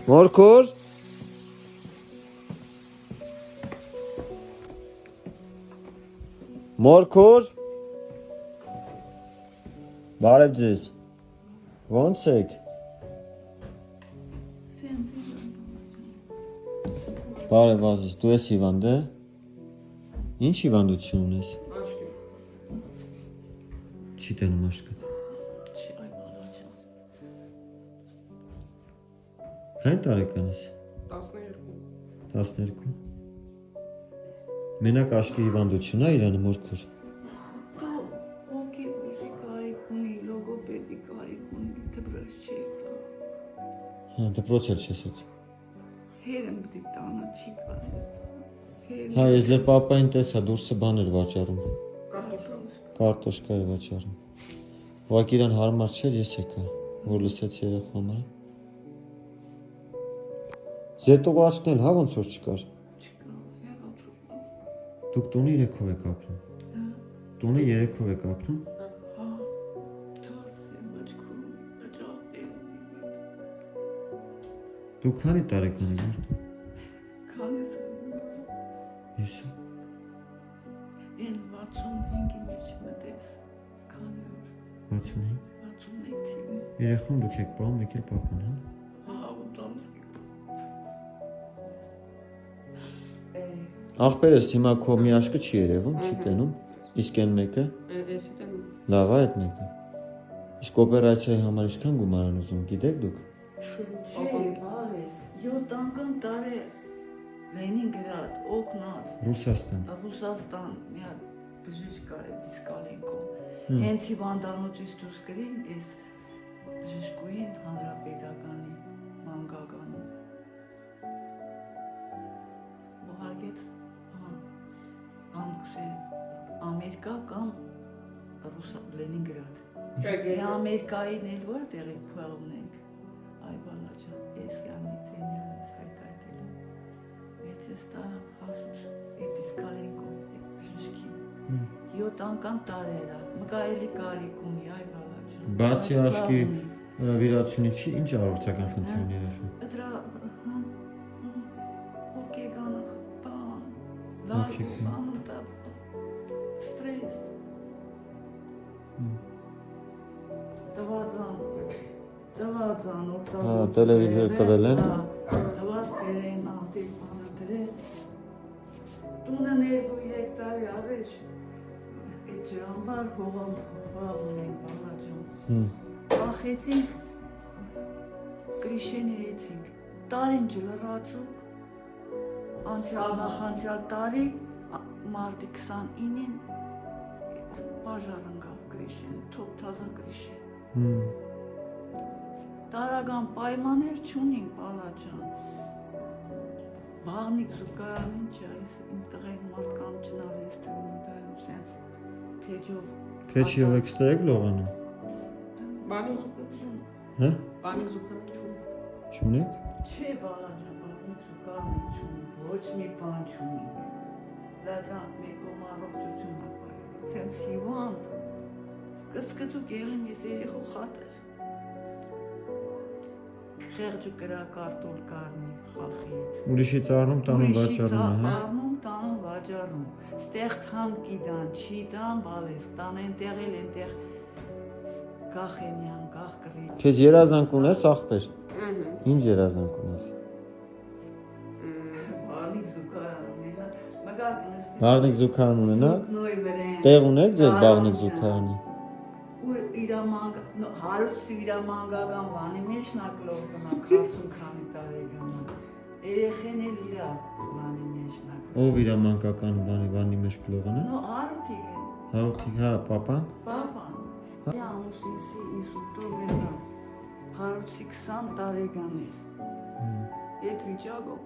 Մորքուր Մորքուր Բարև ձեզ Ոնց եք Բարև ազիզ դու ես հիվանդ է Ինչ հիվանդություն ունես Չի տենում աշկդ Քանի տարեկան ես 12 Մենակ աշկի հիվանդություն է իրանը մորքուր Դա ոգի բուժի կարիք ունի, լոգոպեդի կարիք ունի, դպրոց չես տա Հա դպրոց էլ չես հետ Հերն պիտի տանա, չի կարես Հա ես ձեր պապային տեսա դուրսը բան էր վաճառում Կարտոշկա էր վաճառում Ուղղակի իրան հարմար չէր ես եկա որ լսեցի երեխու համար Զետուղ աչքն էլ հա ոնց որ չկար Դուք տունը 3-ով եք ապրում Տունը 3-ով եք ապրում Դու քանի տարեկան եք Քանես Ես Են 65-ի մեջ մտես Քանի օր 65 65 թիվի Երեխուն դուք եք պահում մեկ էլ պապան հա Հա ու տամսիկ Աղբերս հիմա քո մի աշկը չի երևում, չի տենում, իսկ են մեկը Էսի տենում լավ է այդ մեկը Իսկ օպերացիայի համար ինչքան գումար են ուզում, գիտեք դուք Չէ, բալես 7 անգամ տարե Լենինգրադ, օգնած Ռուսաստան Ռուսաստան մի հատ բժիշկ կար է դիսկալենկո Հենց հիվանդանոցից դուրս գրին այս բժշկուին հանրապետականի մանկականում Ուղարկեց կամ Ամերիկա կամ Լենինգրադ Ամերիկային էլ որտեղ ենք փողում ենք Այ բանաչան ես յանի ծենյանից հայտայտել Ես ես տա հասուց էդ դիսկալենկո էդ բժշկին 7 անգամ տարել է մկա էլի կարիք ունի այ բանաչան Բացի աշկի վիրացությունից ինչ առողջական խնդիր ունի երեխան Դրա օկեգանը բան լավ բան դա ստրես Դվազան օգտագործել Հա տելևիզոր տվել են Դվազ բերեն անտիկ բանը դրել Տունը 2-3 տարի առաջ Այդ ջամբար հողում ենք բանաչան Ախեցինք Կրիշեն երեցինք Տարին ջլրացու Նախանցյալ տարի Մարտի 29-ին Բաժար ընկավ Կրիշեն Թոփ թազա Կրիշեն Տարական պայմաններ չունենք բալաջան Բաղնիկ զուգարան ինչ այս իմ տղեն մարդկամ չնալ ես թվում դայում սենց Փեջով Փեջիով եք ստեղ լողանում Բանի զուգարան Հա Բանի զուգարան Չունեք Չէ բալաջան բաղնիկ զուգարան չունենք Ոչ մի բան չունենք Լադրանք մեկում առողջություն ապարել Սենց հիվանդ Կսկծուկ ելին ես երեխու խատր Խեղջու կրա կարտոլ կարնի խալխից Ուրիշից առնում տանում վաճառում է հա Առնում տանում վաճառում Ստեղ թանկի դան, չի դան, բալես Տան ենտեղ էլ ենտեղ Կախենյան, կախ կրի Քեզ երազանք ունես աղբեր Ինչ երազանք ունես Բաղնիկ զուգարան ունենա Մգակ նստի Բաղնիկ զուգարան ունենաք Նոյ վրեն Տեղ ունեք ձեզ բաղնիկ զուգարանի Ու հարուցի իրամանգական բանի մեջ նակլով կնա 40 քանի տարեկան Երեխեն էլ իրա բանի մեջ նակլով Ով իր մանկական բանի մեջ կլողն է Նո արութիկ են Հարութիկ հա պապան Պապան Ամուսինսի ինսուլտով վերա Հարուցի 20 տարեկան էր Ետ վիճակով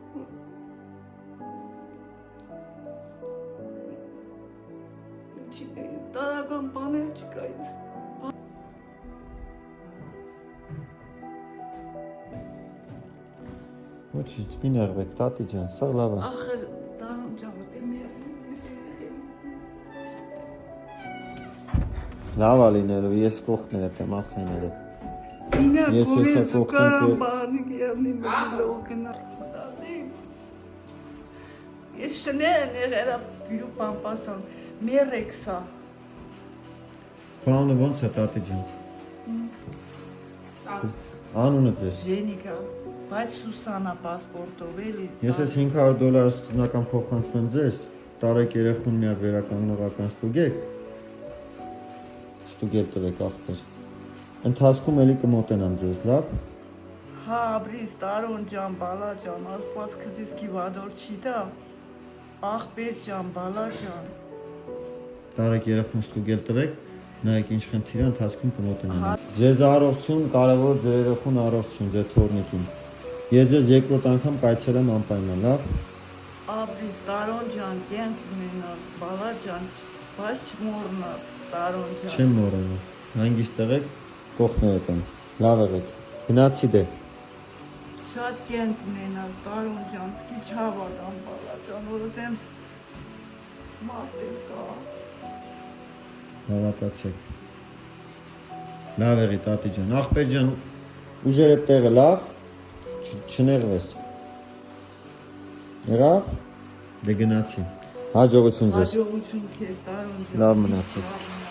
Տարական բաներ չկա ինձ Ոչ մի ներվեք տատի ջան սա լավ է Ախր տարում ջավը դեմեր Լավ է լինելու ես կողքները տեմ ախեները Ինա Ես կորի հեսա զուկարան կողքին բանի գիավնի մելոգնա։ Ես շներ էրա բյու պամպասան մերեքսա։ Քանը ոնց է տատի ջան։ Անունը ձեր։ Ժենիկա, բայց Սուսանա պասպորտով էլի։ Ես ես $500 սկզբնական փոխանցում եմ ձեզ, տարեք երեխուն մի հատ վերականգնողական ստուգեք։ Ստուգել տվեք ախպեր։ Ընթացքում էլի կմոտենամ ձեզ, լավ։ Հա, բրիս տարոն ջան, բալա ջան, ասպաս քզիս կիվադոր չի դա։ Ախպեր ջան, բալա ջան։ Տարեք երեխուն ստուգել տվեք, նայեք ինչ խնդիր է, ընթացքում կմոտենամ։ Ձեզ առողջություն, կարևոր ձեր երեխուն առողջություն, ձեր թորնիկին։ Ես ձեզ երկրորդ անգամ կայցելեմ անպայման, լավ։ Աբրիս տարոն ջան, կյանք ունենաս, բալա ջան, բայց չմոռնաս, տարոն ջան։ Չեմ մոռանա։ Հանգիստ եղեք, կողքներդ եմ։ Լավ եղեք։ Գնացի դե։ Շատ կյանք ունենաս, տարոն ջան, սկի չհավատամ, բալա ջան, որովհետև մարդել կա։ Հավատացեք։ Լավ եղի տատի ջան, ախպեր ջան, ուժերը տեղը լավ, չներվես։ Եղավ։ Դե գնացի։ Հաջողություն ձեզ։ Հաջողություն քեզ, տարոն ջան։ Լավ մնացեք։